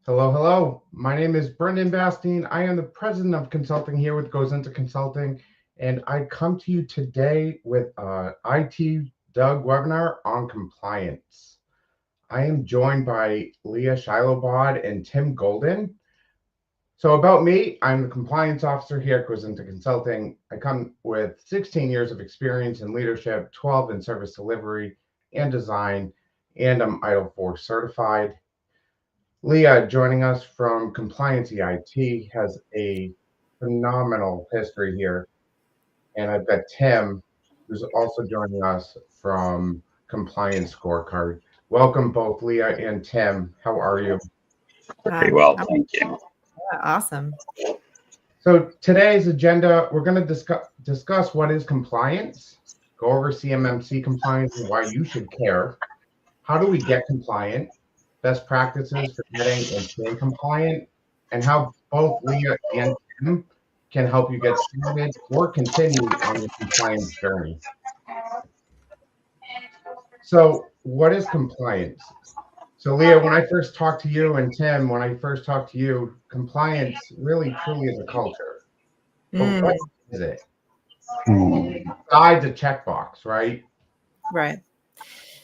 Hello, hello. My name is Brendan Bastine. I am the president of consulting here with Goes Into Consulting, and I come to you today with a ITDUG webinar on compliance. I am joined by Leah Shilobod and Tim Golden. So about me, I'm the compliance officer here at Goes Into Consulting. I come with 16 years of experience in leadership, 12 in service delivery and design, and I'm ITIL 4 certified. Leah, joining us from Compliance EIT, has a phenomenal history here. And I've got Tim, who's also joining us from Compliance Scorecard. Welcome both Leah and Tim. How are you? Very well, thank you. Yeah, awesome. So today's agenda, we're going to discuss what is compliance, go over CMMC compliance and why you should care. How do we get compliant? Best practices for getting and staying compliant, and how both Leah and Tim can help you get started or continue on your compliance journey. So what is compliance? So Leah, when I first talked to you, and Tim, when I first talked to you, compliance really truly is a culture. But what is it? Besides a checkbox, right? Right.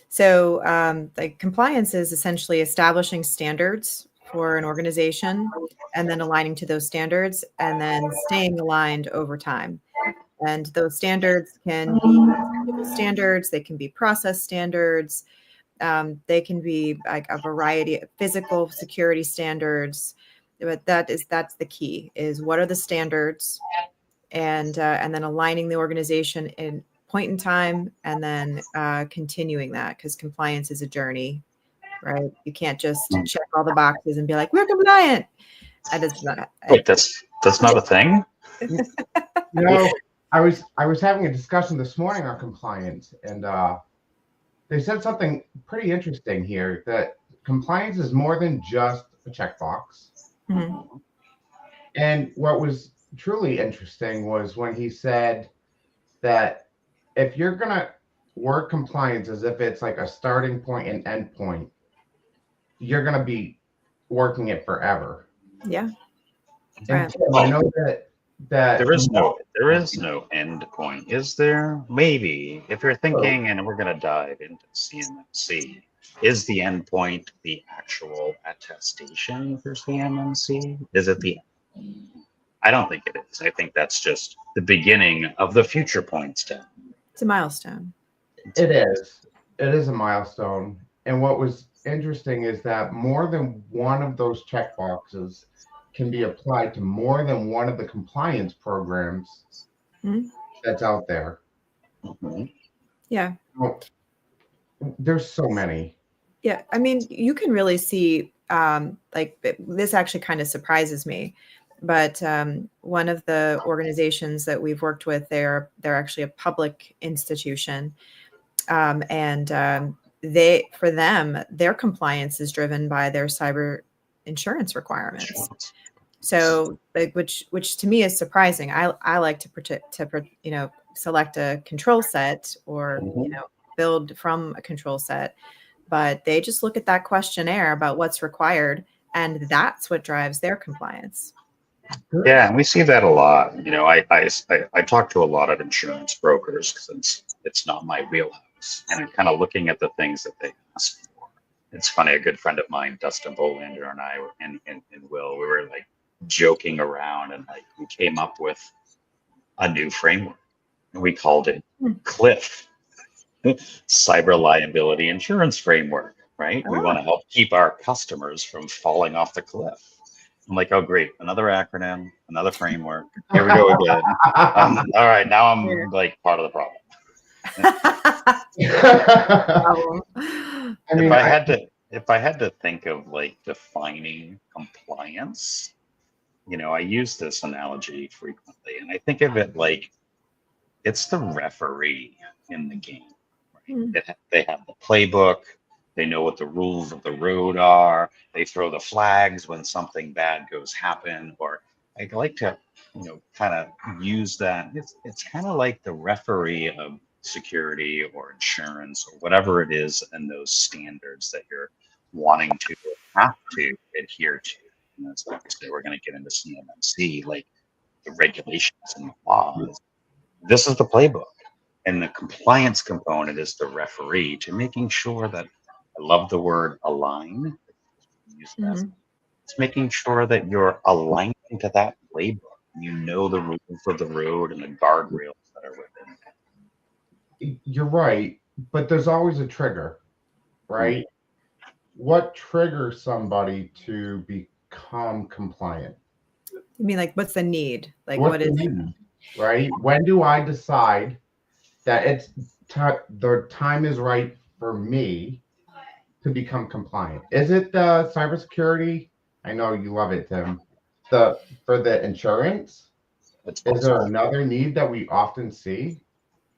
So like compliance is essentially establishing standards for an organization and then aligning to those standards and then staying aligned over time. And those standards can be technical standards, they can be process standards, they can be like a variety of physical security standards. But that's the key, is what are the standards, and then aligning the organization in point in time, and then continuing that, because compliance is a journey, right? You can't just check all the boxes and be like, we're compliant. That is not. Wait, that's not a thing? No, I was having a discussion this morning on compliance, and they said something pretty interesting here, that compliance is more than just a checkbox. Mm-hmm. And what was truly interesting was when he said that if you're going to work compliance as if it's like a starting point and end point, you're going to be working it forever. Yeah. And Tim, I know that there is no end point, is there? Maybe if you're thinking, and we're going to dive into CMMC, is the end point the actual attestation for CMMC? Is it the? I don't think it is. I think that's just the beginning of the future point step. It's a milestone. It is. It is a milestone. And what was interesting is that more than one of those checkboxes can be applied to more than one of the compliance programs that's out there. Yeah. Well, there's so many. Yeah. I mean, you can really see, like, this actually kind of surprises me. But one of the organizations that we've worked with, they're actually a public institution, and for them, their compliance is driven by their cyber insurance requirements. So, like, which to me is surprising. I like to select a control set, or build from a control set, but they just look at that questionnaire about what's required, and that's what drives their compliance. Yeah, and we see that a lot. I talk to a lot of insurance brokers because it's not my wheelhouse, and I'm kind of looking at the things that they ask for. It's funny, a good friend of mine, Dustin Bolander, and I, and Will, we were like joking around, and like we came up with a new framework, and we called it CLIF, Cyber Liability Insurance Framework. Right? We want to help keep our customers from falling off the cliff. I'm like, oh, great, another acronym, another framework. Here we go again. All right, now I'm like part of the problem. Problem. I mean, If I had to think of like defining compliance, I use this analogy frequently, and I think of it like it's the referee in the game. Right? They have the playbook. They know what the rules of the road are. They throw the flags when something bad goes happen. Or I like to, kind of use that. It's kind of like the referee of security or insurance or whatever it is, and those standards that you're wanting to have to adhere to. And that's obviously we're going to get into CMMC, like the regulations and the laws. This is the playbook. And the compliance component is the referee to making sure that, I love the word align. It's making sure that you're aligning to that playbook. You know the rules of the road and the guardrails that are within it. you're right, but there's always a trigger, right? What triggers somebody to become compliant? You mean like what's the need? Like What's what the is need, right? When do I decide that the time is right for me to become compliant? Is it the cybersecurity? I know you love it, Tim. For the insurance? Is there another need that we often see?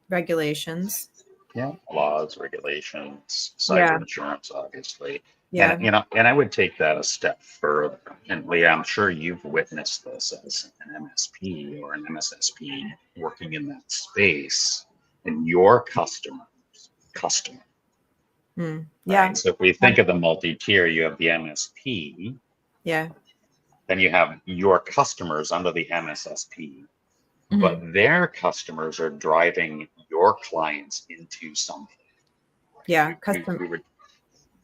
regulations? Yeah, laws, regulations, cyber insurance, obviously. Yeah. And I would take that a step further. And Leah, I'm sure you've witnessed this as an MSP or an MSSP working in that space, and your customer. Yeah. Right? So if we think of the multi-tier, you have the MSP. Yeah. Then you have your customers under the MSSP, but their customers are driving your clients into something. Yeah.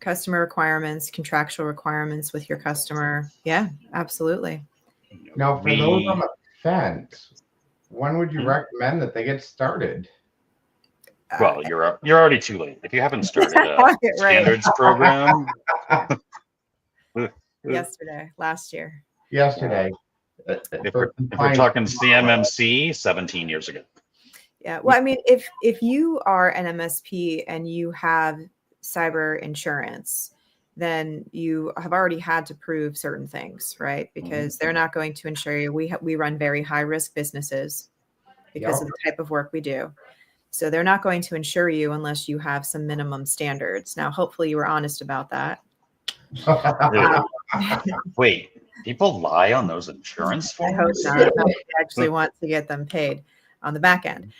Customer requirements, contractual requirements with your customer. Yeah, absolutely. Now, for those on the fence, when would you recommend that they get started? Well, you're already too late. If you haven't started a standards program. Last year. Yesterday. If we're talking CMMC, 17 years ago. Yeah. Well, I mean, if you are an MSP and you have cyber insurance, then you have already had to prove certain things, right? Because they're not going to insure you. We run very high risk businesses because of the type of work we do. So they're not going to insure you unless you have some minimum standards. Now, hopefully you were honest about that. Wait, people lie on those insurance forms? I hope not. No, they actually want to get them paid on the back end.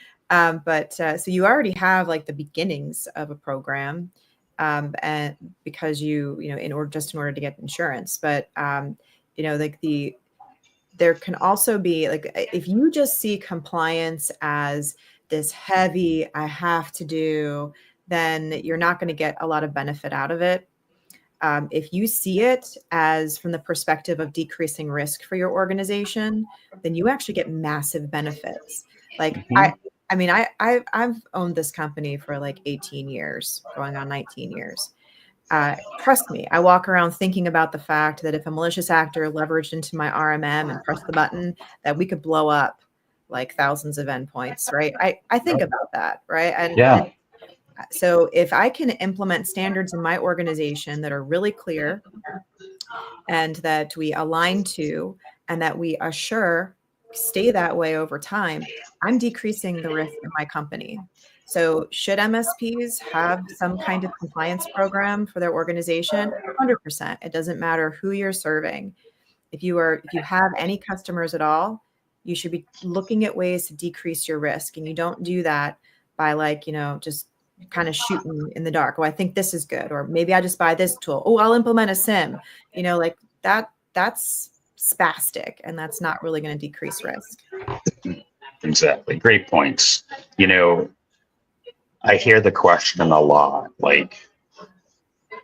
So you already have like the beginnings of a program, and because in order to get insurance, but there can also be like, if you just see compliance as this heavy, I have to do, then you're not going to get a lot of benefit out of it. If you see it as from the perspective of decreasing risk for your organization, then you actually get massive benefits. Like I've owned this company for like 18 years, going on 19 years. Trust me, I walk around thinking about the fact that if a malicious actor leveraged into my RMM and pressed the button, that we could blow up like thousands of endpoints, right? I think about that, right? And so if I can implement standards in my organization that are really clear and that we align to and that we assure stay that way over time, I'm decreasing the risk in my company. So should MSPs have some kind of compliance program for their organization? 100%. It doesn't matter who you're serving. If you have any customers at all, you should be looking at ways to decrease your risk. And you don't do that by just kind of shooting in the dark. Oh, I think this is good. Or maybe I just buy this tool. Oh, I'll implement a SIM. Like that's spastic, and that's not really going to decrease risk. Exactly. Great points. I hear the question a lot, like,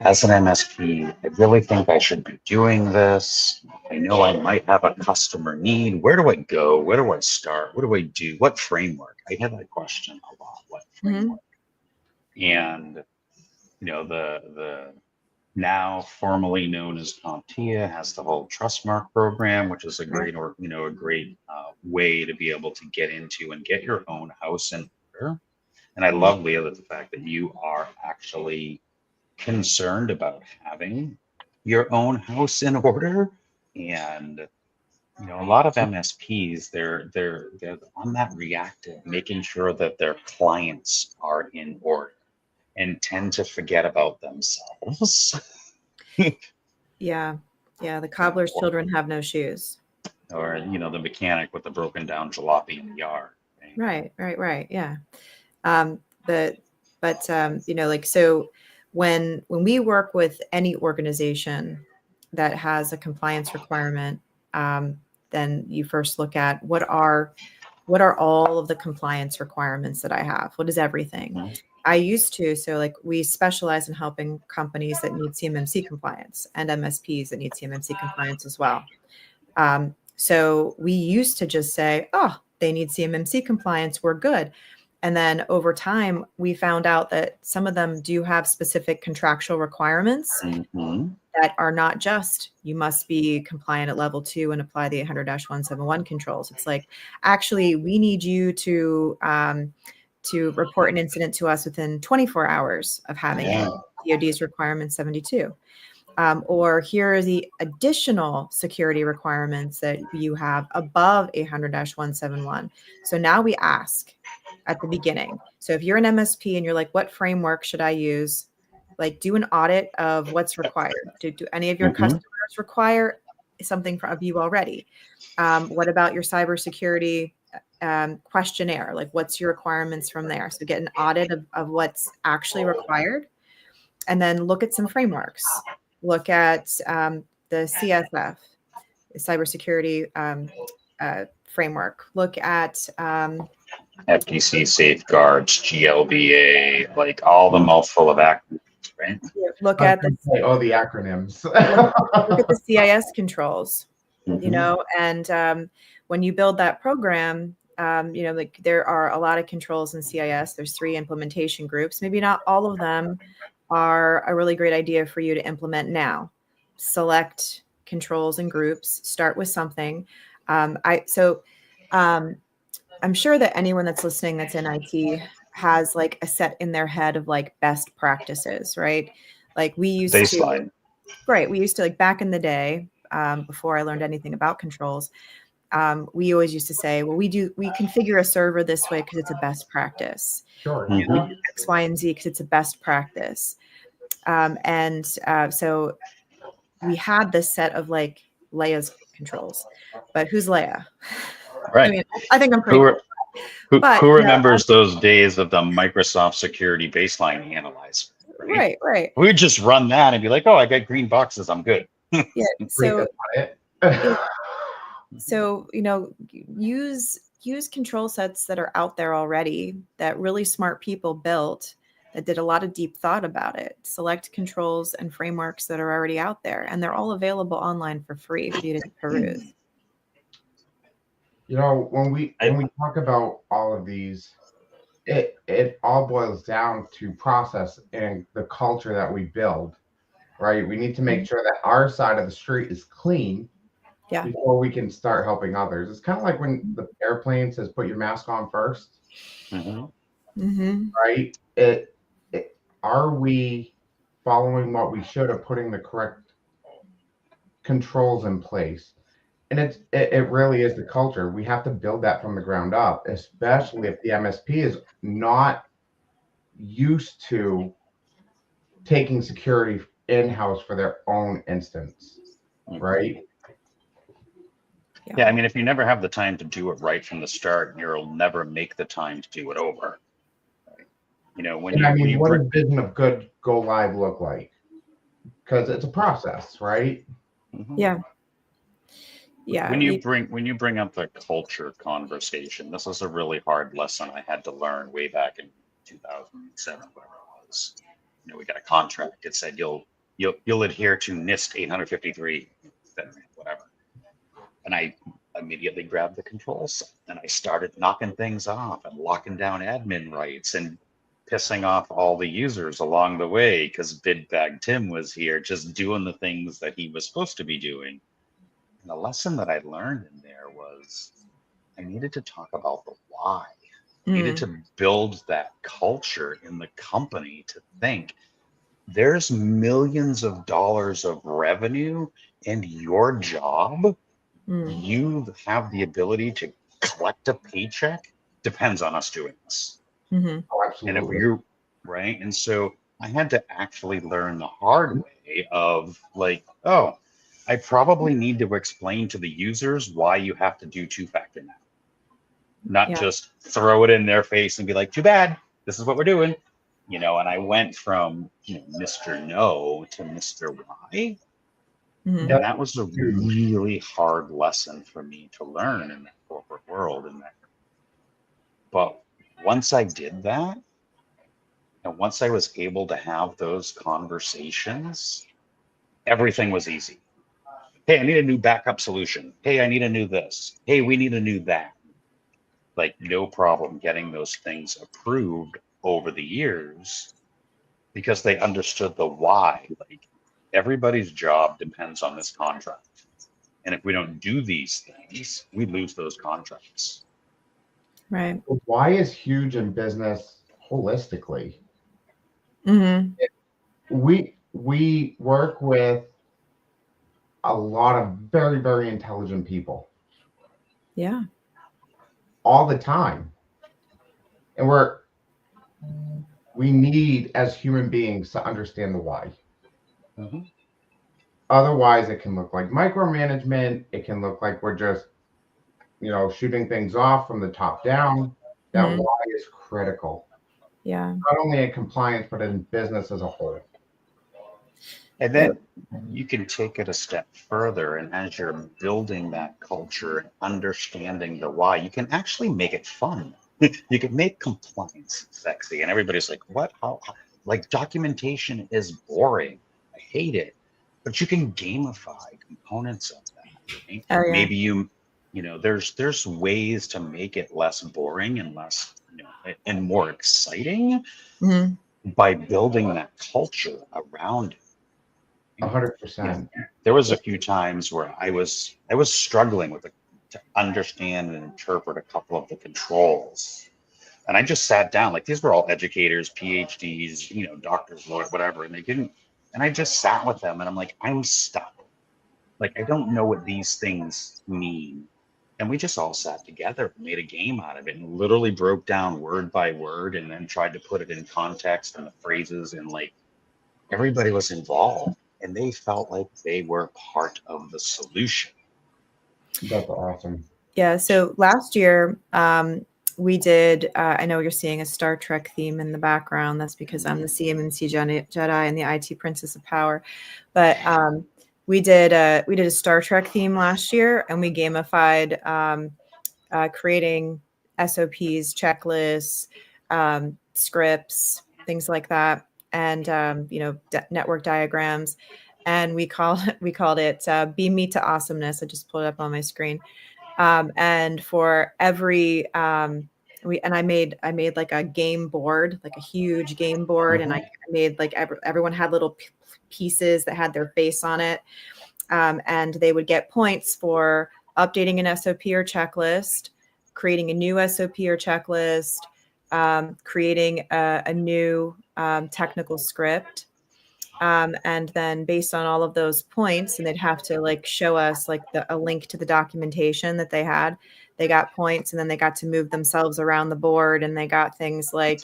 as an MSP, I really think I should be doing this. I know I might have a customer need. Where do I go? Where do I start? What do I do? What framework? I hear that question a lot. What framework? And the now formerly known as CompTIA, has the whole trust mark program, which is a great, a great way to be able to get into and get your own house in order. And I love, Leah, that the fact that you are actually concerned about having your own house in order. And a lot of MSPs, they're on that reactive, making sure that their clients are in order, and tend to forget about themselves. Yeah. Yeah. The cobbler's children have no shoes. Or, the mechanic with the broken down jalopy in the yard. Right. Yeah. So when we work with any organization that has a compliance requirement, then you first look at what are all of the compliance requirements that I have? What is everything? Mm-hmm. I used to, we specialize in helping companies that need CMMC compliance and MSPs that need CMMC compliance as well. So we used to just say, oh, they need CMMC compliance, we're good. And then over time, we found out that some of them do have specific contractual requirements that are not just, you must be compliant at level 2 and apply the 800-171 controls. It's like, actually, we need you to report an incident to us within 24 hours of having it. DoD's requirement 72. Or here are the additional security requirements that you have above 800-171. So now we ask at the beginning. So if you're an MSP and you're like, what framework should I use? Like, do an audit of what's required. Do any of your customers require something of you already? What about your cybersecurity questionnaire? Like, what's your requirements from there? So get an audit of what's actually required, and then look at some frameworks. Look at the CSF, the cybersecurity framework. Look at FTC safeguards, GLBA, like all the mouthful of acronyms, right? Look at the acronyms. look at the CIS controls. And when you build that program, like there are a lot of controls in CIS. There's 3 implementation groups. Maybe not all of them are a really great idea for you to implement now. Select controls and groups, start with something. I'm sure that anyone that's listening that's in IT has like a set in their head of like best practices, right? Like we used baseline. We used to, like back in the day, before I learned anything about controls, we always used to say, well, we configure a server this way because it's a best practice. Sure. We do X, Y, and Z because it's a best practice. So we had this set of like Leia's controls, but who's Leia? Right. I mean, I think I'm pretty who remembers those days of the Microsoft Security Baseline Analyzer? Right. We would just run that and be like, oh, I got green boxes, I'm good. Yeah. So use control sets that are out there already that really smart people built that did a lot of deep thought about it. Select controls and frameworks that are already out there, and they're all available online for free for you to peruse. When we talk about all of these, it all boils down to process and the culture that we build, right? We need to make sure that our side of the street is clean before we can start helping others. It's kind of like when the airplane says, put your mask on first, right? Are we following what we should of putting the correct controls in place? And it really is the culture. We have to build that from the ground up, especially if the MSP is not used to taking security in-house for their own instance, right? Yeah, I mean, if you never have the time to do it right from the start, you'll never make the time to do it over. Right? What does vision of good go live look like? Because it's a process, right? Yeah. When you bring up the culture conversation, this is a really hard lesson I had to learn way back in 2007, whatever it was. We got a contract. It said you'll adhere to NIST 853, whatever. And I immediately grabbed the controls and I started knocking things off and locking down admin rights and pissing off all the users along the way because Bid Bag Tim was here just doing the things that he was supposed to be doing. And the lesson that I learned in there was I needed to talk about the why. I needed to build that culture in the company to think there's millions of dollars of revenue, and your job, you have the ability to collect a paycheck, depends on us doing this. Oh, And if absolutely. you're right, and so I had to actually learn the hard way of like, oh, I probably need to explain to the users why you have to do two-factor now, not just throw it in their face and be like, too bad, this is what we're doing. And I went from Mr. No to Mr. Why. And that was a really hard lesson for me to learn in that corporate world. But once I did that, and once I was able to have those conversations, everything was easy. Hey, I need a new backup solution. Hey, I need a new this. Hey, we need a new that. Like, no problem getting those things approved over the years because they understood the why. Like, everybody's job depends on this contract. And if we don't do these things, we lose those contracts. Right. Why is huge in business holistically? We work with a lot of very, very intelligent people. Yeah. All the time. And we need, as human beings, to understand the why. Otherwise, it can look like micromanagement. It can look like we're just, shooting things off from the top down. That why is critical. Yeah. Not only in compliance, but in business as a whole. And then you can take it a step further. And as you're building that culture and understanding the why, you can actually make it fun. You can make compliance sexy. And everybody's like, what? How? Like, documentation is boring. I hate it. But you can gamify components of that. Right? Oh, yeah. Maybe there's ways to make it less boring and less, and more exciting by building that culture around it. 100%. There was a few times where I was struggling to understand and interpret a couple of the controls, and I just sat down. Like, these were all educators, PhDs, doctors, lawyers, whatever, and they didn't. And I just sat with them, and I'm like, I'm stuck. Like, I don't know what these things mean. And we just all sat together and made a game out of it and literally broke down word by word and then tried to put it in context and the phrases, and like, everybody was involved and they felt like they were part of the solution. That's awesome. Yeah. So last year, we did, I know you're seeing a Star Trek theme in the background. That's because I'm the CMMC Jedi and the IT Princess of Power. But we did a Star Trek theme last year, and we gamified creating SOPs, checklists, scripts, things like that, and network diagrams. And we called it Beam Me to Awesomeness. I just pulled it up on my screen. And for every I made like a game board, like a huge game board, and I made like everyone had little pieces that had their face on it, and they would get points for updating an SOP or checklist, creating a new SOP or checklist, creating a new technical script. And then based on all of those points, and they'd have to like show us like a link to the documentation that they had. They got points, and then they got to move themselves around the board, and they got things like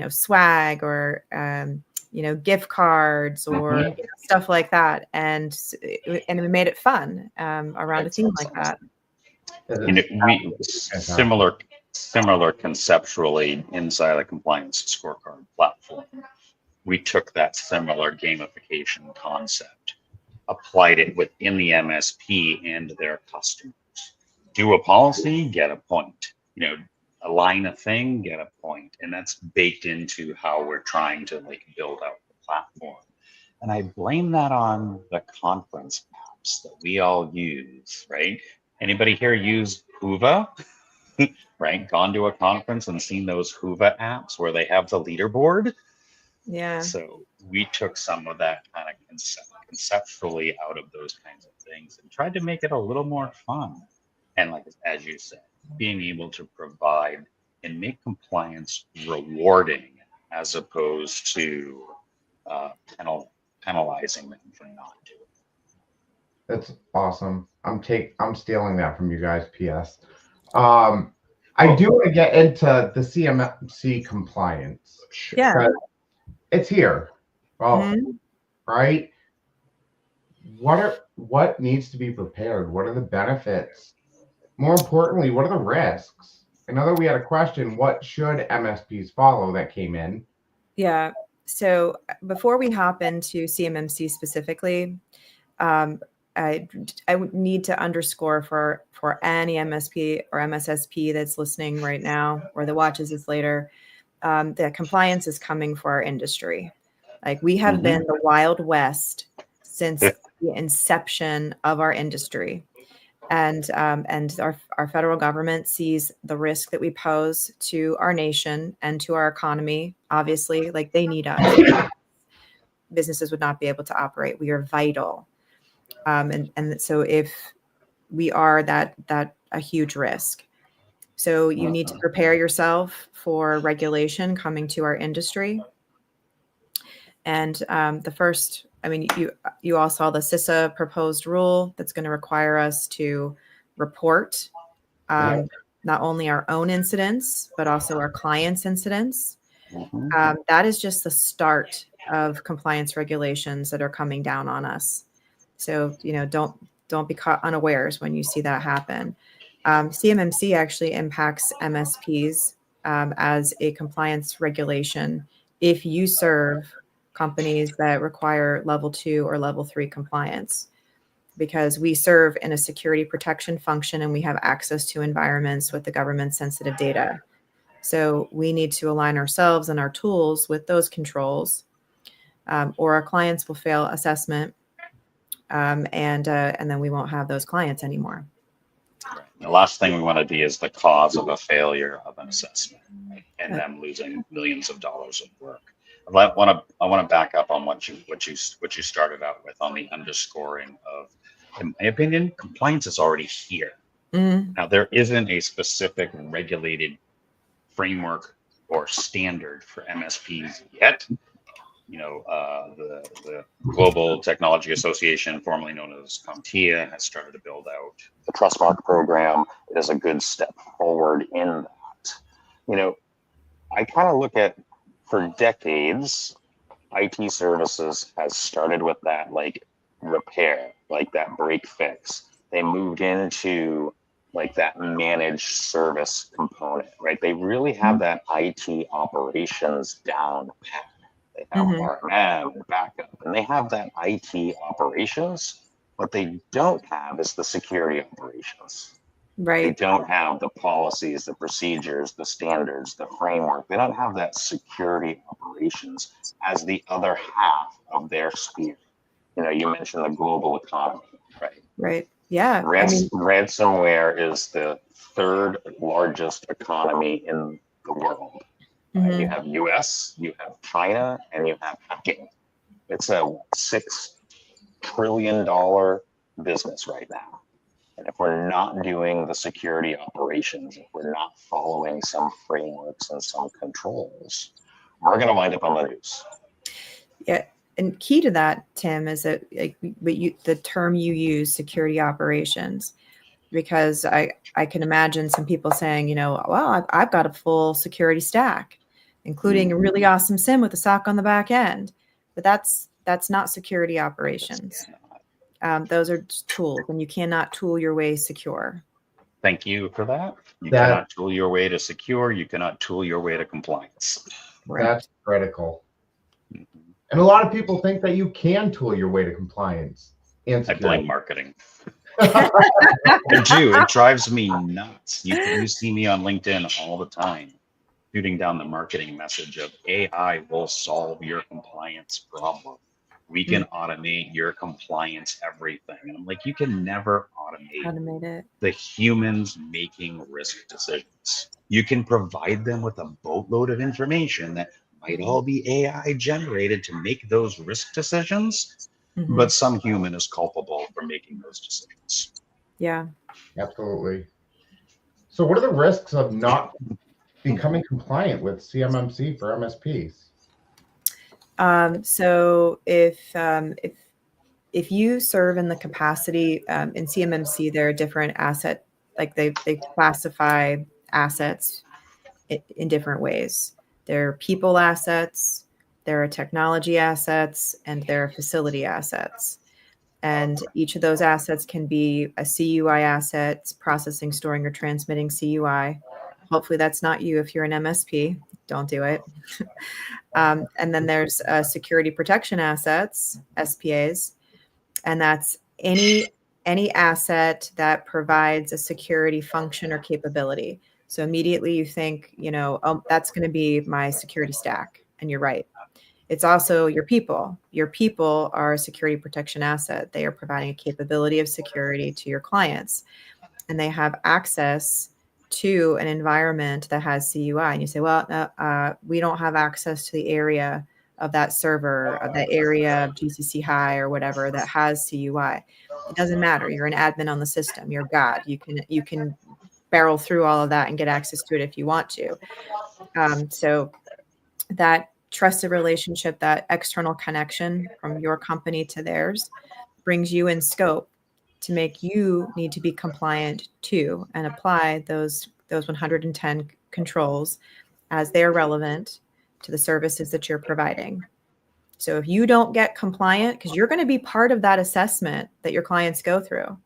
swag or gift cards or stuff like that, and we made it fun around a theme like that. We similar conceptually inside the Compliance Scorecard platform. We took that similar gamification concept, applied it within the MSP and their customers. Do a policy, get a point. Align a thing, get a point. And that's baked into how we're trying to like build out the platform. And I blame that on the conference apps that we all use, right? Anybody here use Hoova? right? Gone to a conference and seen those Hoover apps where they have the leaderboard. Yeah. So we took some of that kind of conceptually out of those kinds of things and tried to make it a little more fun. And like, as you said, being able to provide and make compliance rewarding as opposed to penalizing them for not doing it. That's awesome. I'm stealing that from you guys, PS. I do want to get into the CMMC compliance. Yeah. It's here. Well, Mhm. right? What needs to be prepared? What are the benefits? More importantly, what are the risks? I know that we had a question, what should MSPs follow that came in? Yeah. So before we hop into CMMC specifically, I would need to underscore for any MSP or MSSP that's listening right now or that watches this later, that compliance is coming for our industry. Like we have been the Wild West since the inception of our industry. And our federal government sees the risk that we pose to our nation and to our economy. Obviously, like they need us. Businesses would not be able to operate. We are vital. And so if we are that a huge risk. So you need to prepare yourself for regulation coming to our industry. And the first, I mean, you all saw the CISA proposed rule that's going to require us to report not only our own incidents, but also our clients' incidents. That is just the start of compliance regulations that are coming down on us. So, don't be caught unawares when you see that happen. CMMC actually impacts MSPs as a compliance regulation if you serve companies that require level 2 or level 3 compliance, because we serve in a security protection function and we have access to environments with the government sensitive data. So we need to align ourselves and our tools with those controls, or our clients will fail assessment, and then we won't have those clients anymore. Right. The last thing we want to be is the cause of a failure of an assessment, right? And them losing millions of dollars of work. I want to back up on what you started out with on the underscoring of, in my opinion, compliance is already here. Now there isn't a specific regulated framework or standard for MSPs yet. The Global Technology Association, formerly known as CompTIA, has started to build out the Trustmark program. It is a good step forward in that. I kind of look at, for decades, IT services has started with that like repair, like that break fix. They moved into like that managed service component, right? They really have that IT operations down pat. They have RMM and backup, and they have that IT operations. What they don't have is the security operations. Right. They don't have the policies, the procedures, the standards, the framework. They don't have that security operations as the other half of their sphere. You mentioned the global economy, right? Right. Yeah. Ransomware is the third largest economy in the world. You have US, you have China, and you have hacking. It's a $6 trillion business right now. And if we're not doing the security operations, if we're not following some frameworks and some controls, we're going to wind up on the news. Yeah. And key to that, Tim, is that the term you use, security operations, because I can imagine some people saying, well, I've got a full security stack, including a really awesome SIM with a SOC on the back end. But that's not security operations. Those are tools, and you cannot tool your way secure. Thank you for that. You cannot tool your way to secure. You cannot tool your way to compliance. Right. That's critical. And a lot of people think that you can tool your way to compliance. And I blame marketing. I do. It drives me nuts. You see me on LinkedIn all the time, shooting down the marketing message of AI will solve your compliance problem. We can automate your compliance, everything. And I'm like, you can never Automate it. the humans making risk decisions. You can provide them with a boatload of information that might all be AI generated to make those risk decisions, but some human is culpable for making those decisions. Yeah. Absolutely. So what are the risks of not becoming compliant with CMMC for MSPs? So if you serve in the capacity in CMMC, there are different asset, like they classify assets in different ways. There are people assets, there are technology assets, and there are facility assets. And each of those assets can be a CUI asset, processing, storing, or transmitting CUI. Hopefully that's not you if you're an MSP. Don't do it. And then there's security protection assets, SPAs, and that's any asset that provides a security function or capability. So immediately you think, oh, that's going to be my security stack, and you're right. It's also your people. Your people are a security protection asset. They are providing a capability of security to your clients, and they have access to an environment that has CUI. And you say, well, no, we don't have access to the area of that server, of that area of GCC high or whatever that has CUI. It doesn't matter. You're an admin on the system. You're God. You can barrel through all of that and get access to it if you want to. So that trusted relationship, that external connection from your company to theirs, brings you in scope to make you need to be compliant to and apply those 110 controls as they are relevant to the services that you're providing. So if you don't get compliant, because you're going to be part of that assessment that your clients go through,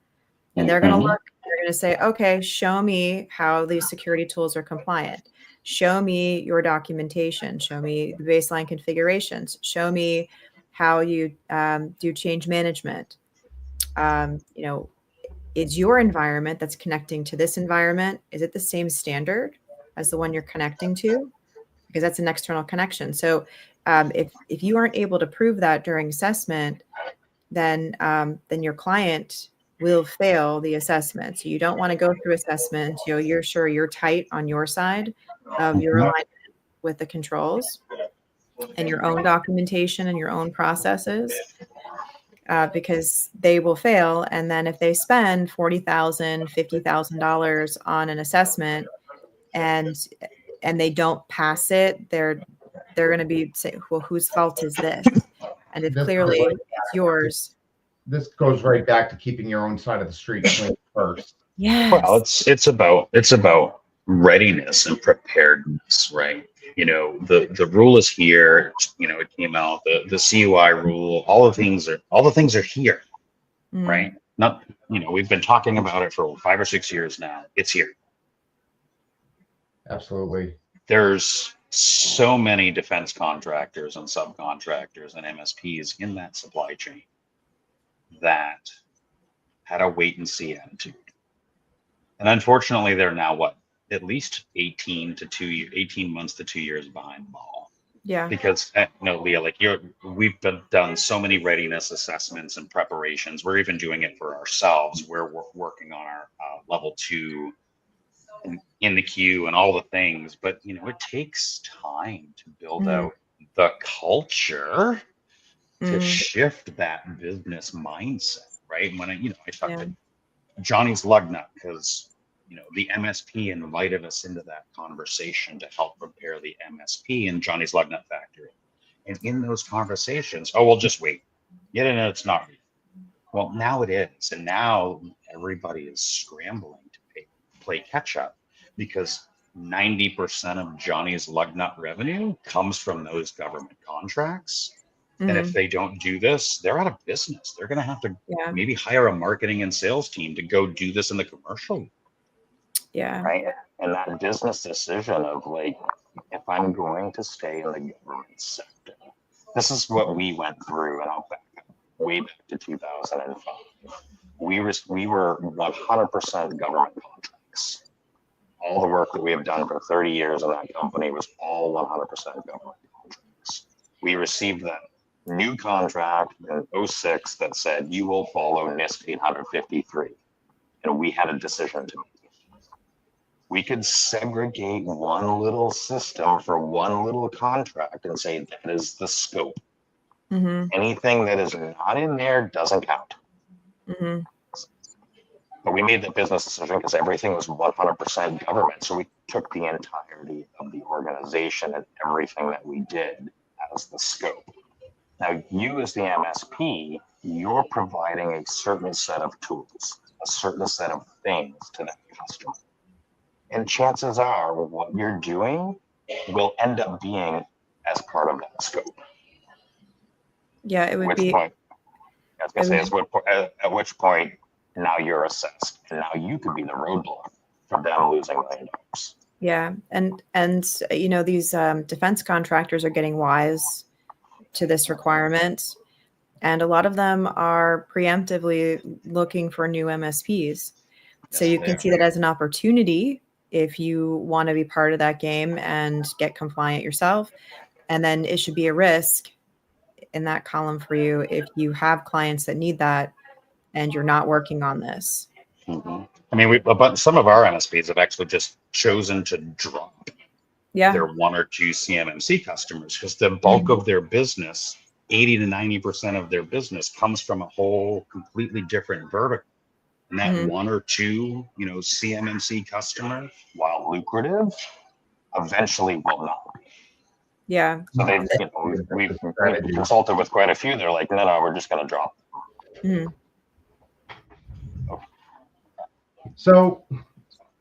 and they're going to look, they're going to say, okay, show me how these security tools are compliant. Show me your documentation. Show me the baseline configurations. Show me how you do change management. Is your environment that's connecting to this environment, is it the same standard as the one you're connecting to? Because that's an external connection. So if you aren't able to prove that during assessment, then your client will fail the assessment. So you don't want to go through assessment. You're sure you're tight on your side of your alignment with the controls and your own documentation and your own processes, because they will fail. And then if they spend $40,000, $50,000 on an assessment and they don't pass it, they're going to be saying, well, whose fault is this? And if clearly it's yours. This goes right back to keeping your own side of the street clean first. Yes. Well, it's about readiness and preparedness, right? The rule is here. It came out, the CUI rule. All the things are here, right? Not, we've been talking about it for 5 or 6 years now. It's here. Absolutely. There's so many defense contractors and subcontractors and MSPs in that supply chain that had a wait and see attitude. And unfortunately, they're now at least 18 months to 2 years behind the ball. Yeah. Because Leah, we've done so many readiness assessments and preparations. We're even doing it for ourselves. We're working on our level 2 in the queue and all the things. But it takes time to build out the culture to shift that business mindset, right? When I talked to Johnny's lug nut, because the MSP invited us into that conversation to help prepare the MSP in Johnny's lug nut factory. And in those conversations, we'll just wait. No, it's not. Well, now it is, and now everybody is scrambling to play catch up, because 90% of Johnny's lug nut revenue comes from those government contracts. And if they don't do this, they're out of business. They're going to have to maybe hire a marketing and sales team to go do this in the commercial. Yeah. Right. And that business decision of if I'm going to stay in the government sector, this is what we went through. And I'll back up way back to 2005. We were 100% government contracts. All the work that we have done for 30 years in that company was all 100% government contracts. We received them new contract in '06 that said you will follow NIST 853. And we had a decision to make. We could segregate one little system for one little contract and say that is the scope. Mm-hmm. Anything that is not in there doesn't count. Mm-hmm. But we made the business decision because everything was 100% government. So we took the entirety of the organization and everything that we did as the scope. Now, you as the MSP, you're providing a certain set of tools, a certain set of things to that customer. And chances are what you're doing will end up being as part of that scope. Yeah, it would Which be. point, I was going to say, at which point now you're assessed, and now you could be the roadblock for them losing $1 million. Yeah, and you know, these defense contractors are getting wise to this requirement, and a lot of them are preemptively looking for new MSPs. So you can see that as an opportunity if you want to be part of that game and get compliant yourself. And then it should be a risk in that column for you if you have clients that need that and you're not working on this. Mm-hmm. I mean, but some of our MSPs have actually just chosen to drop their 1 or 2 CMMC customers because the bulk of their business, 80 to 90% of their business, comes from a whole completely different vertical. And that 1 or 2, you know, CMMC customer, while lucrative, eventually will not be. Yeah. So they, you know, we've consulted with quite a few. They're like, no, we're just going to drop. Mm-hmm. So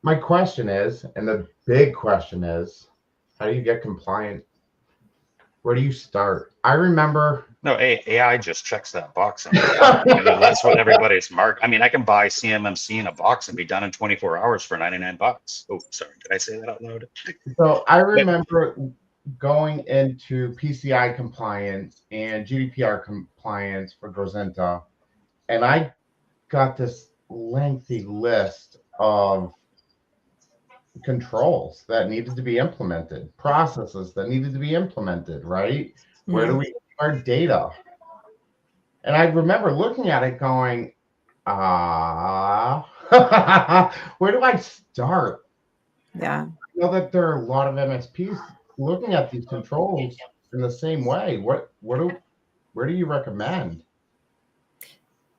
my question is, and the big question is, how do you get compliant? Where do you start? I remember. No, AI just checks that box. And that's what everybody's mark. I mean, I can buy CMMC in a box and be done in 24 hours for $99. Oh, sorry. Did I say that out loud? So I remember going into PCI compliance and GDPR compliance for Grozenta, and I got this lengthy list of controls that needed to be implemented, processes that needed to be implemented, right? Mm-hmm. Where do we get our data? And I remember looking at it going, where do I start? Yeah. I know that there are a lot of MSPs looking at these controls in the same way. Where do you recommend?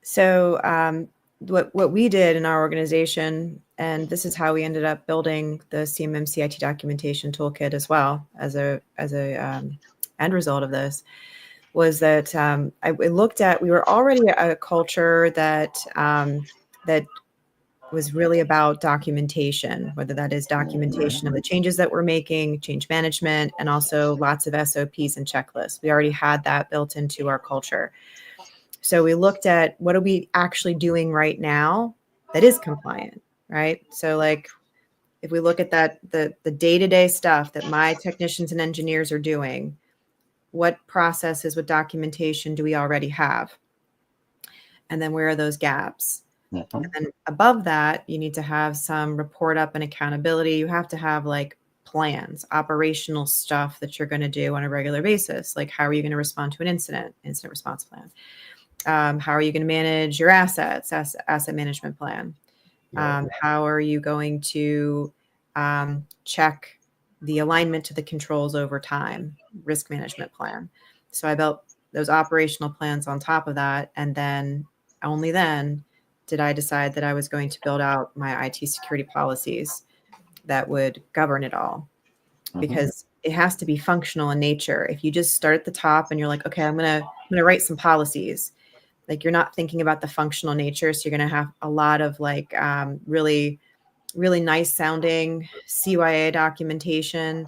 So what we did in our organization, and this is how we ended up building the CMMC IT documentation toolkit as well as a end result of this, was that I looked at, we were already a culture that was really about documentation, whether that is documentation of the changes that we're making, change management, and also lots of SOPs and checklists. We already had that built into our culture. So we looked at what are we actually doing right now that is compliant, right? So like if we look at that, the day-to-day stuff that my technicians and engineers are doing, what processes with documentation do we already have? And then where are those gaps? Mm-hmm. And then above that, you need to have some report up and accountability. You have to have like plans, operational stuff that you're going to do on a regular basis. Like how are you going to respond to an incident response plan? How are you going to manage your assets, asset management plan? How are you going to check the alignment to the controls over time, risk management plan? So I built those operational plans on top of that. And then only then did I decide that I was going to build out my IT security policies that would govern it all. Mm-hmm. Because it has to be functional in nature. If you just start at the top and you're like, okay, I'm gonna write some policies, like you're not thinking about the functional nature. So you're going to have a lot of like really, really nice sounding CYA documentation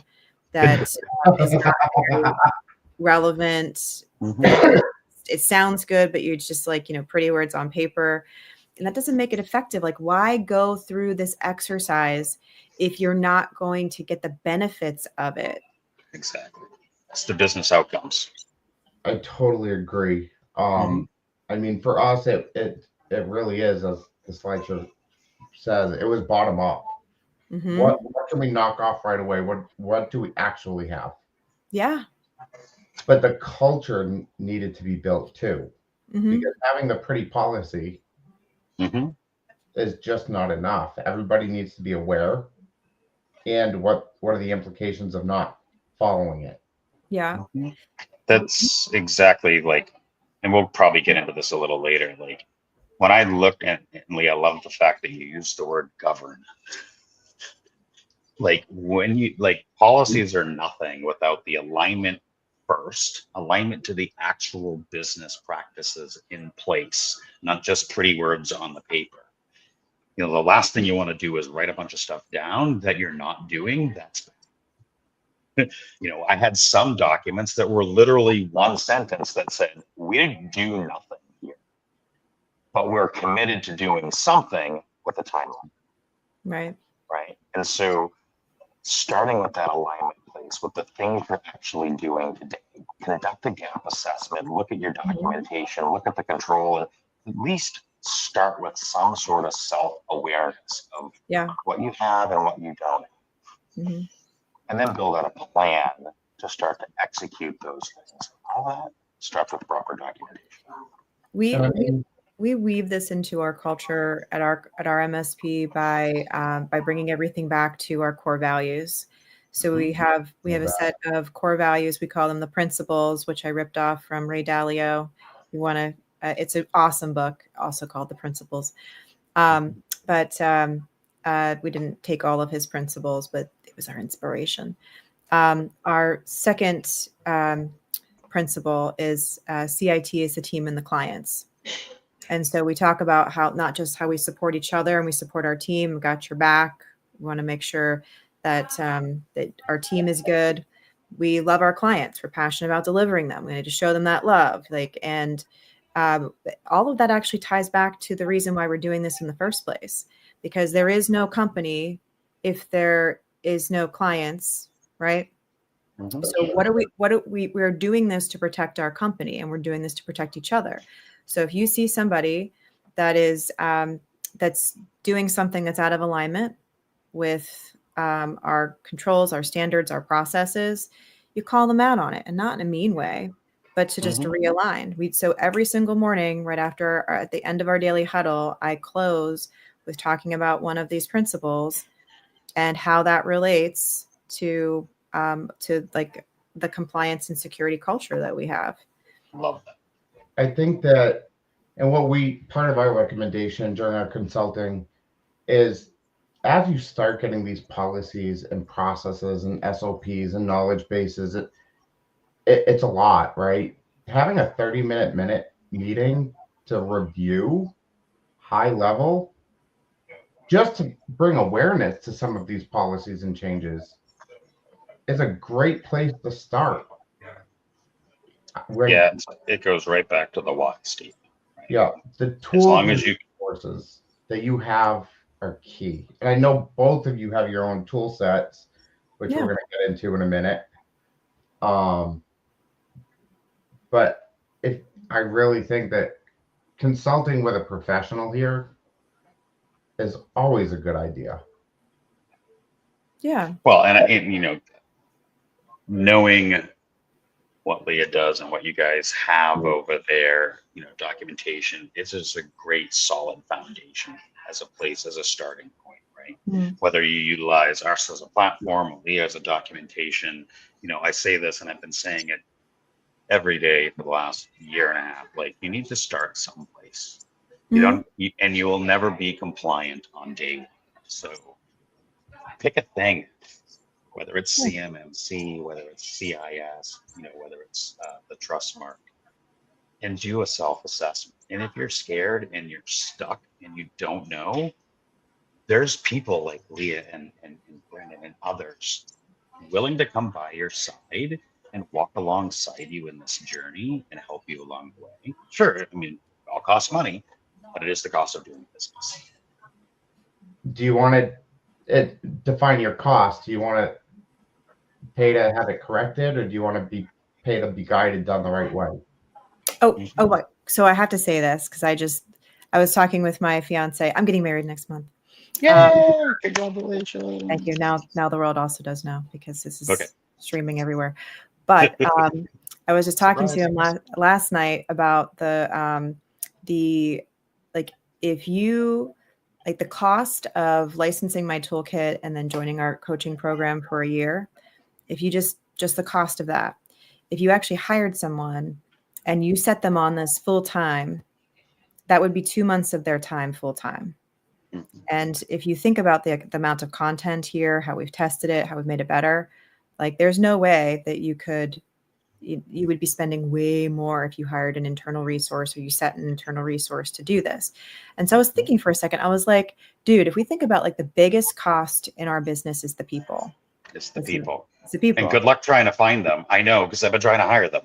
that is not very relevant. Mm-hmm. It sounds good, but you're just like, pretty words on paper. And that doesn't make it effective. Like, why go through this exercise if you're not going to get the benefits of it? Exactly. It's the business outcomes. I totally agree. I mean, for us, it really is, as the slideshow says, it was bottom up. Mm-hmm. What can we knock off right away? What do we actually have? Yeah. but the culture needed to be built too, Mhm. because having the pretty policy Mhm. is just not enough. Everybody needs to be aware, and what are the implications of not following it. Yeah. That's exactly like, and we'll probably get into this a little later. Like when I looked at, and Lee, I love the fact that you used the word govern. Like when you, like policies are nothing without the alignment first, alignment to the actual business practices in place, not just pretty words on the paper. You know, the last thing you want to do is write a bunch of stuff down that you're not doing. That's, you know, I had some documents that were literally One sentence that said, we didn't do nothing here, but we're committed to doing something with a timeline, Right. right? And so starting with that alignment place, with the things you're actually doing today, conduct a gap assessment, look at your documentation, look at the control, and at least start with some sort of self-awareness of Yeah. what you have and what you don't. hmm And then build out a plan to start to execute those things. All that starts with proper documentation. We, And I we mean, we weave this into our culture at our MSP by bringing everything back to our core values. So we have a set of core values. We call them the principles, which I ripped off from Ray Dalio. You want to? It's an awesome book, also called The Principles. But we didn't take all of his principles, but it was our inspiration. Our second principle is CIT is the team and the clients. And so we talk about how not just how we support each other and we support our team. We got your back. We want to make sure that that our team is good. We love our clients. We're passionate about delivering them. We need to show them that love. And all of that actually ties back to the reason why we're doing this in the first place, because there is no company if there is no clients, right? Mhm. So we're doing this to protect our company, and we're doing this to protect each other. So if you see somebody that is that's doing something that's out of alignment with our controls, our standards, our processes, you call them out on it, and not in a mean way, but to just realign. So every single morning, right after at the end of our daily huddle, I close with talking about one of these principles and how that relates to like the compliance and security culture that we have. Love that. I think that, and part of our recommendation during our consulting is, as you start getting these policies and processes and SOPs and knowledge bases, it's a lot, right? Having a 30-minute meeting to review high level, just to bring awareness to some of these policies and changes, is a great place to start. Yeah, it goes right back to the why, Steve. Right? Yeah, the tools As long as you resources that you have are key. And I know both of you have your own tool sets, which we're going to get into in a minute. But I really think that consulting with a professional here is always a good idea. Yeah. Well, and you know, knowing what Leah does and what you guys have over there, you know, documentation is just a great solid foundation as a place, as a starting point, right? Whether you utilize us as a platform or Leah as a documentation, you know, I say this and I've been saying it every day for the last year and a half, like you need to start someplace. You don't, and you will never be compliant on day one. So pick a thing. Whether it's CMMC, whether it's CIS, you know, whether it's the trust mark, and do a self-assessment. And if you're scared and you're stuck and you don't know, there's people like Leah and Brandon and others willing to come by your side and walk alongside you in this journey and help you along the way. Sure, I mean, it all costs money, but it is the cost of doing business. Do you want to define your cost? Do you want to pay to have it corrected, or do you want to pay to be guided down the right way? So I have to say this because I was talking with my fiance. I'm getting married next month. Yay! Congratulations. Thank you. Now the world also does know, because this is streaming everywhere. But I was just talking to him Surprise. last night about the like, if you like the cost of licensing my toolkit and then joining our coaching program for a year, if you just the cost of that, if you actually hired someone and you set them on this full time, that would be 2 months of their time full time. And if you think about the amount of content here, how we've tested it, how we've made it better, like there's no way that you would be spending way more if you hired an internal resource or you set an internal resource to do this. And so I was thinking for a second, I was like, dude, if we think about like the biggest cost in our business is the people. It's the people. It's the people. And good luck trying to find them. I know, because I've been trying to hire them.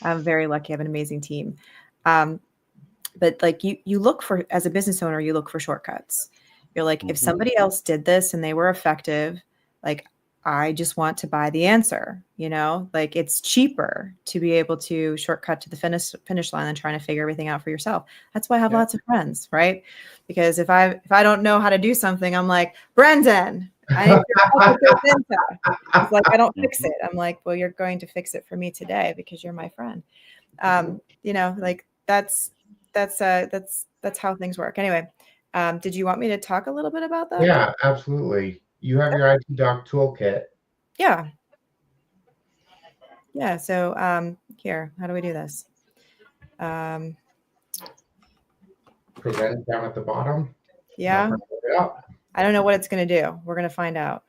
I'm very lucky. I have an amazing team. But like you look for, as a business owner, you look for shortcuts. You're like, if somebody else did this and they were effective, like, I just want to buy the answer, like it's cheaper to be able to shortcut to the finish line than trying to figure everything out for yourself. That's why I have lots of friends, right? Because if I don't know how to do something, I'm like, Brendan, I need your help with this info. It's like, I don't fix it. I'm like, well, you're going to fix it for me today because you're my friend. Like that's how things work. Anyway, did you want me to talk a little bit about that? Yeah, absolutely. You have your ITDUG toolkit. Yeah. Yeah. So here, how do we do this? Present down at the bottom. Yeah. I don't know what it's going to do. We're going to find out.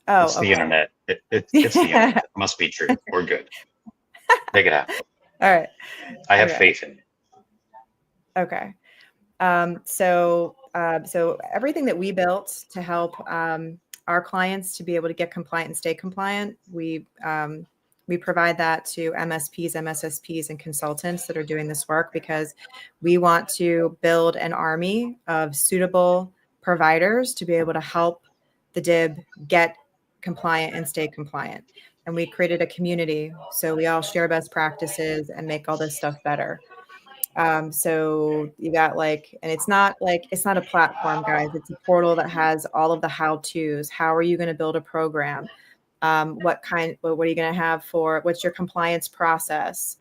Oh, it's the internet. It's the internet. It must be true. We're good. Make it happen. All right. I have faith in you. Okay. So everything that we built to help our clients to be able to get compliant and stay compliant, we provide that to MSPs, MSSPs, and consultants that are doing this work, because we want to build an army of suitable providers to be able to help the DIB get compliant and stay compliant. And we created a community, so we all share best practices and make all this stuff better. So you got and it's not a platform, guys. It's a portal that has all of the how-tos. How are you going to build a program? What are you going to have what's your compliance process?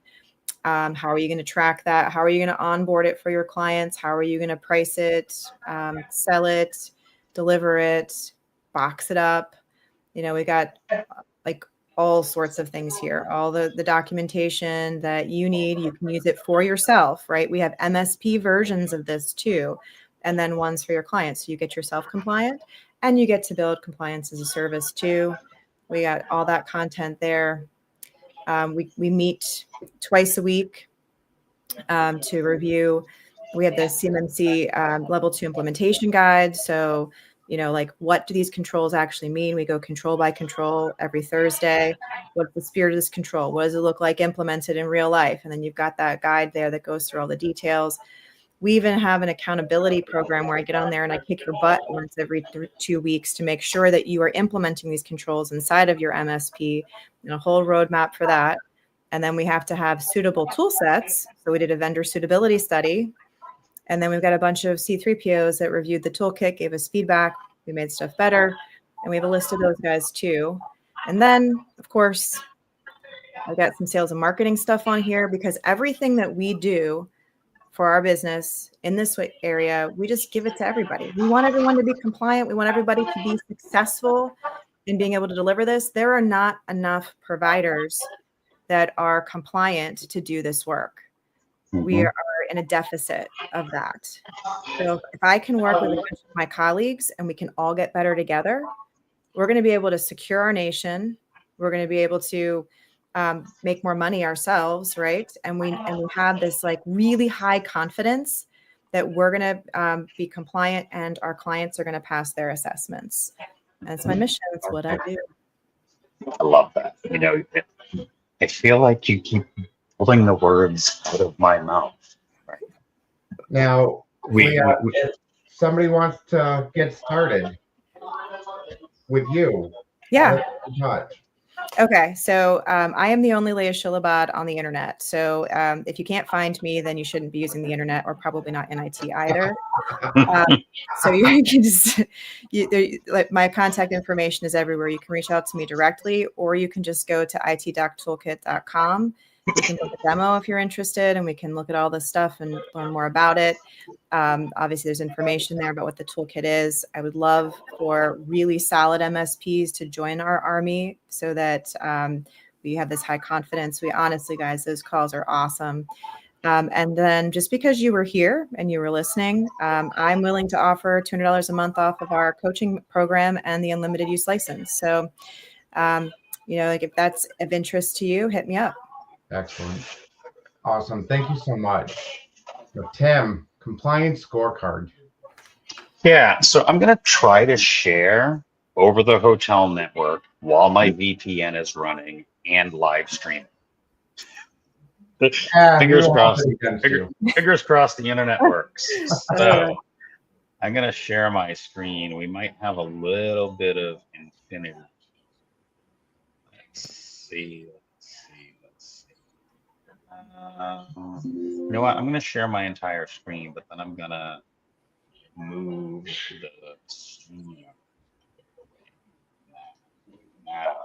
How are you going to track that? How are you going to onboard it for your clients? How are you going to price it, sell it, deliver it, box it up? We got all sorts of things here, all the documentation that you need. You can use it for yourself, right? We have MSP versions of this too, and then ones for your clients. So you get yourself compliant and you get to build compliance as a service too. We got all that content there. We meet twice a week to review. We have the CMMC level 2 implementation guide. So what do these controls actually mean? We go control by control every Thursday. What's the spirit of this control? What does it look like implemented in real life? And then you've got that guide there that goes through all the details. We even have an accountability program where I get on there and I kick your butt once every 2 weeks to make sure that you are implementing these controls inside of your MSP, and a whole roadmap for that. And then we have to have suitable tool sets. So we did a vendor suitability study. And then we've got a bunch of C3POs that reviewed the toolkit, gave us feedback. We made stuff better. And we have a list of those guys too. And then, of course, I've got some sales and marketing stuff on here, because everything that we do for our business in this area, we just give it to everybody. We want everyone to be compliant. We want everybody to be successful in being able to deliver this. There are not enough providers that are compliant to do this work. We are in a deficit of that. So if I can work with my colleagues and we can all get better together, we're going to be able to secure our nation. We're going to be able to make more money ourselves, right? And we have this really high confidence that we're going to be compliant and our clients are going to pass their assessments. That's my mission. That's what I do. I love that. I feel like you keep pulling the words out of my mouth. Right. Now, if somebody wants to get started with you, yeah. Okay, so I am the only Leah Shilabad on the internet. So if you can't find me, then you shouldn't be using the internet, or probably not in IT either. So you can just, like, my contact information is everywhere. You can reach out to me directly, or you can just go to itductoolkit.com. You can book a demo if you're interested, and we can look at all this stuff and learn more about it. Obviously, there's information there about what the toolkit is. I would love for really solid MSPs to join our army so that we have this high confidence. We honestly, guys, those calls are awesome. And then just because you were here and you were listening, I'm willing to offer $200 a month off of our coaching program and the unlimited use license. So, like, if that's of interest to you, hit me up. Excellent. Awesome. Thank you so much. So, Tim, Compliance Scorecard. Yeah, so I'm going to try to share over the hotel network while my VPN is running and live stream. Fingers crossed. Fingers crossed the internet works. So I'm going to share my screen. We might have a little bit of infinity. Let's see. You know what? I'm going to share my entire screen, but then I'm going to move the stream. Now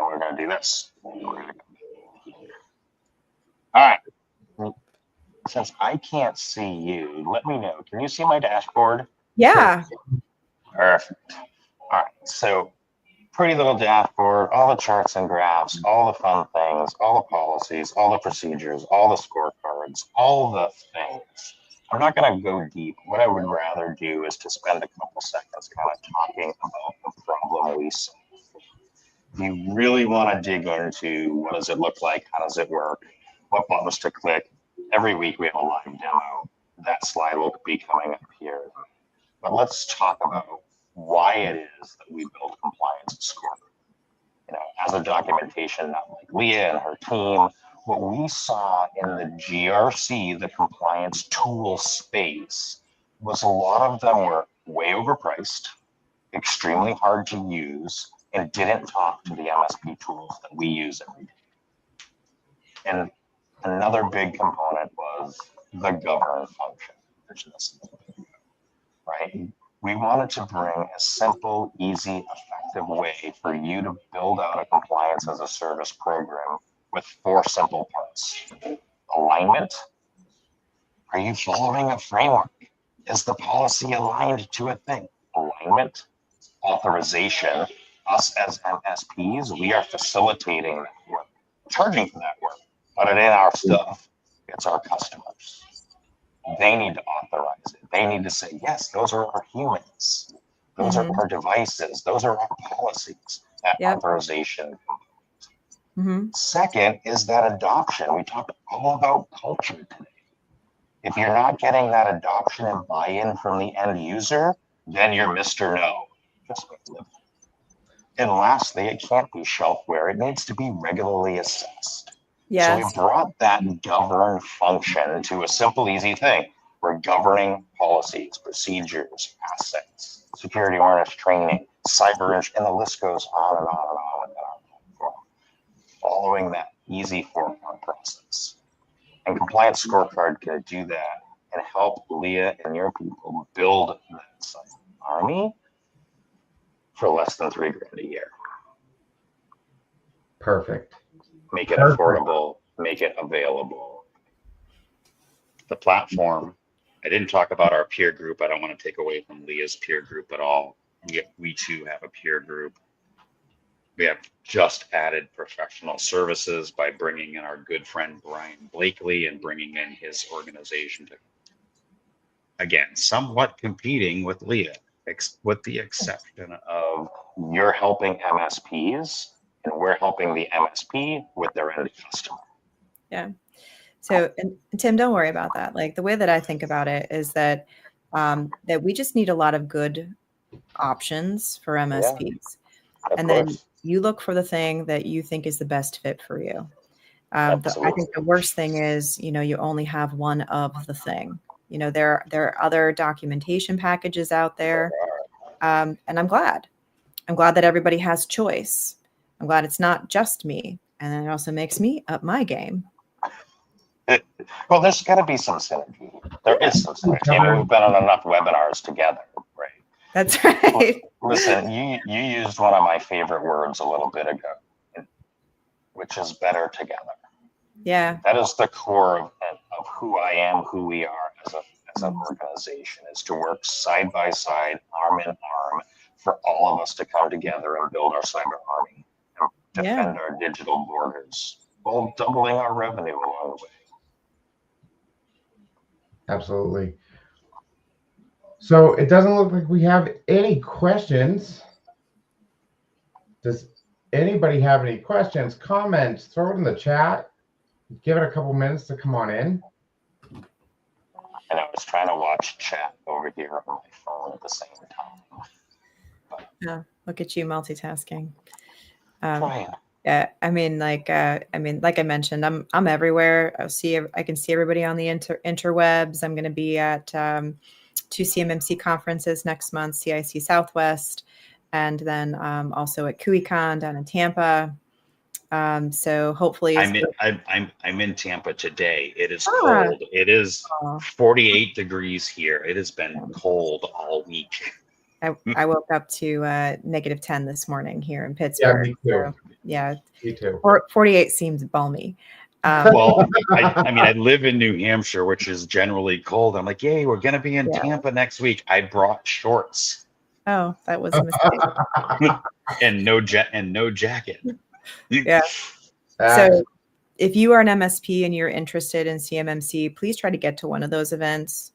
we're going to do this. All right. Since I can't see you, let me know. Can you see my dashboard? Yeah. Perfect. All right. So pretty little dashboard, all the charts and graphs, all the fun things, all the policies, all the procedures, all the scorecards, all the things. I'm not going to go deep. What I would rather do is to spend a couple seconds kind of talking about the problem we solve. If you really want to dig into what does it look like, how does it work, what buttons to click, every week we have a live demo. That slide will be coming up here. But let's talk about why it is that we build Compliance Scorecard. As a documentation nut like Leah and her team, what we saw in the GRC, the compliance tool space, was a lot of them were way overpriced, extremely hard to use, and didn't talk to the MSP tools that we use every day. And another big component was the govern function. Right? We wanted to bring a simple, easy, effective way for you to build out a compliance as a service program with 4 simple parts. Alignment. Are you following a framework? Is the policy aligned to a thing? Alignment. Authorization. Us as MSPs, we are facilitating that work, charging for that work, but it ain't our stuff. It's our customers. They need to authorize it. They need to say, yes, those are our humans. Those are our devices. Those are our policies. That authorization. Second is that adoption. We talked all about culture today. If you're not getting that adoption and buy-in from the end user, then you're Mr. No. Just live. And lastly, it can't be shelfware. It needs to be regularly assessed. Yes. So we brought that govern function to a simple, easy thing. We're governing policies, procedures, assets, security awareness training, cyber, and the list goes on and on and on within our platform. Following that easy 4-part process. And Compliance Scorecard can do that and help Leah and your people build that cyber army for less than $3,000 a year. Perfect. Make it affordable, make it available. The platform, I didn't talk about our peer group. I don't want to take away from Leah's peer group at all. We too have a peer group. We have just added professional services by bringing in our good friend Brian Blakely and bringing in his organization to, again, somewhat competing with Leah, with the exception of you're helping MSPs and we're helping the MSP with their end customer. Yeah. So, and Tim, don't worry about that. Like, the way that I think about it is that that we just need a lot of good options for MSPs. And then you look for the thing that you think is the best fit for you. I think the worst thing is, you only have one of the thing. There are other documentation packages out there. And I'm glad that everybody has choice. I'm glad it's not just me. And then it also makes me up my game. Well, there's got to be some synergy. There is some synergy. I mean, we've been on enough webinars together, right? That's right. Listen, you used one of my favorite words a little bit ago, which is better together. Yeah. That is the core of who I am, who we are as an organization, is to work side by side, arm in arm, for all of us to come together and build our cyber army and defend our digital borders, while doubling our revenue along the way. Absolutely. So it doesn't look like we have any questions. Does anybody have any questions, comments? Throw it in the chat. Give it a couple minutes to come on in. And I was trying to watch chat over here on my phone at the same time. Yeah, look at you multitasking. Trying. Yeah, I mean, like I mentioned, I'm everywhere. I can see everybody on the interwebs. I'm going to be at 2 CMMC conferences next month, CIC Southwest, and then also at KuiCon down in Tampa. So hopefully, I'm in Tampa today. It is cold. It is 48 degrees here. It has been cold all week. I woke up to -10 this morning here in Pittsburgh. Yeah, me too. So, yeah, Me too. 48 seems balmy. Well, I mean, I live in New Hampshire, which is generally cold. I'm like, yay, we're going to be in Tampa next week. I brought shorts. Oh, that was a mistake. and no jacket. Yeah. So if you are an MSP and you're interested in CMMC, please try to get to one of those events,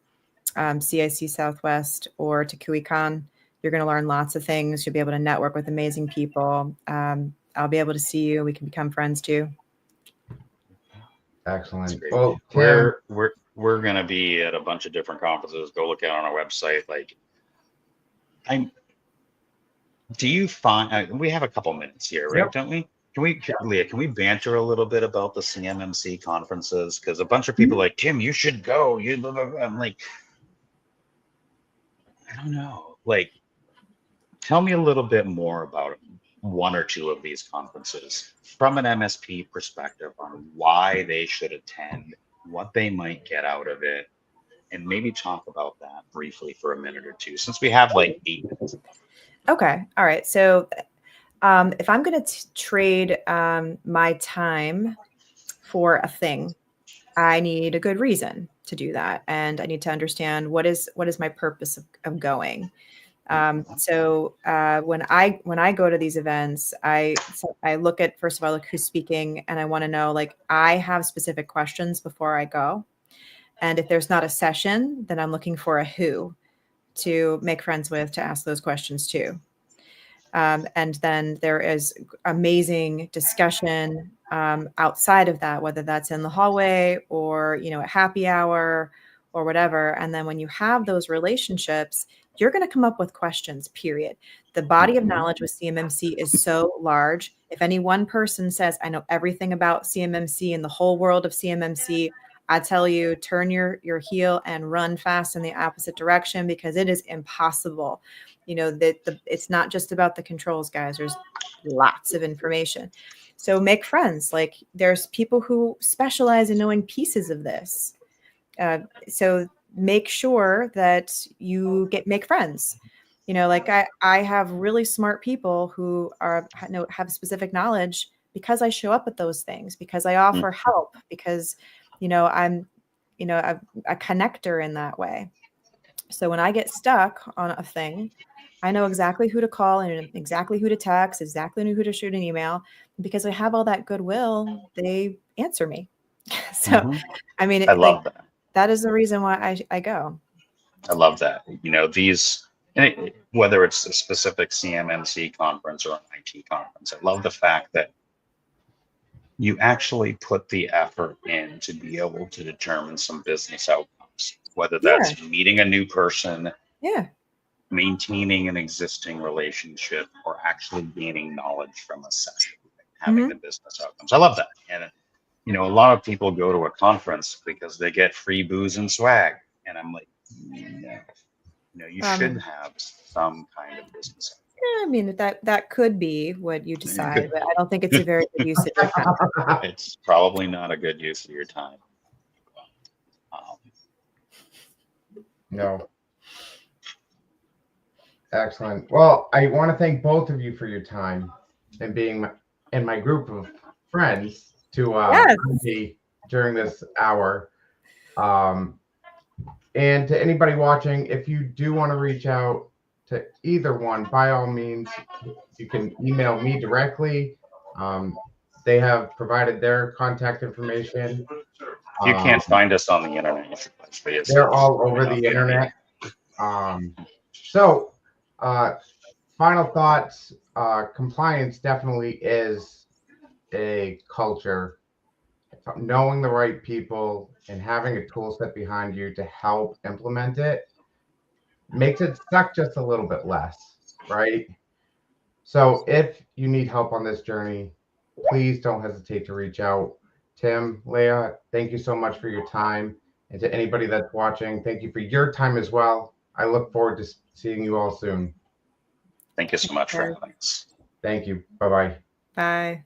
CIC Southwest or to KuiCon. You're going to learn lots of things. You'll be able to network with amazing people. I'll be able to see you. We can become friends too. Excellent. Well, we're going to be at a bunch of different conferences. Go look at it on our website. Like, do you find we have a couple minutes here, right? Yep. Don't we? Leah, can we banter a little bit about the CMMC conferences? Because a bunch of people are like, Tim, you should go. I'm like, I don't know. Like, tell me a little bit more about one or two of these conferences from an MSP perspective on why they should attend, what they might get out of it, and maybe talk about that briefly for a minute or two, since we have like 8 minutes. Okay. All right. So if I'm going to trade my time for a thing, I need a good reason to do that. And I need to understand what is my purpose of going. So when I go to these events, I look at, first of all, like who's speaking, and I want to know, like, I have specific questions before I go. And if there's not a session, then I'm looking for a who to make friends with, to ask those questions too. And then there is amazing discussion outside of that, whether that's in the hallway or, at happy hour or whatever. And then when you have those relationships, you're going to come up with questions, period. The body of knowledge with CMMC is so large. If any one person says, I know everything about CMMC and the whole world of CMMC, I tell you, turn your heel and run fast in the opposite direction, because it is impossible. It's not just about the controls, guys. There's lots of information. So make friends. Like, there's people who specialize in knowing pieces of this. So make sure that you make friends. Like I have really smart people who have specific knowledge because I show up at those things, because I offer help, because I'm a connector in that way. So when I get stuck on a thing, I know exactly who to call and exactly who to text, exactly who to shoot an email. Because I have all that goodwill, they answer me. So, I mean, I love that. That is the reason why I go. I love that. These, whether it's a specific CMMC conference or an IT conference, I love the fact that you actually put the effort in to be able to determine some business outcomes, whether that's meeting a new person, maintaining an existing relationship, or actually gaining knowledge from a session, having the business outcomes. I love that. And a lot of people go to a conference because they get free booze and swag. And I'm like, you should have some kind of business. I mean, that could be what you decide, but I don't think it's a very good use of your time. It's probably not a good use of your time. No. Excellent. Well, I want to thank both of you for your time and being in my group of friends to Yes. be during this hour. And to anybody watching, if you do want to reach out to either one, by all means, you can email me directly. They have provided their contact information. If you can't find us on the internet, you should touch base. They're all over the internet. So, final thoughts. Compliance definitely is a culture. Knowing the right people and having a tool set behind you to help implement it makes it suck just a little bit less, right? So if you need help on this journey, please don't hesitate to reach out. Tim, Leah, thank you so much for your time. And to anybody that's watching, thank you for your time as well. I look forward to seeing you all soon. Thank you so much for having us. Thank you. Bye-bye. Bye.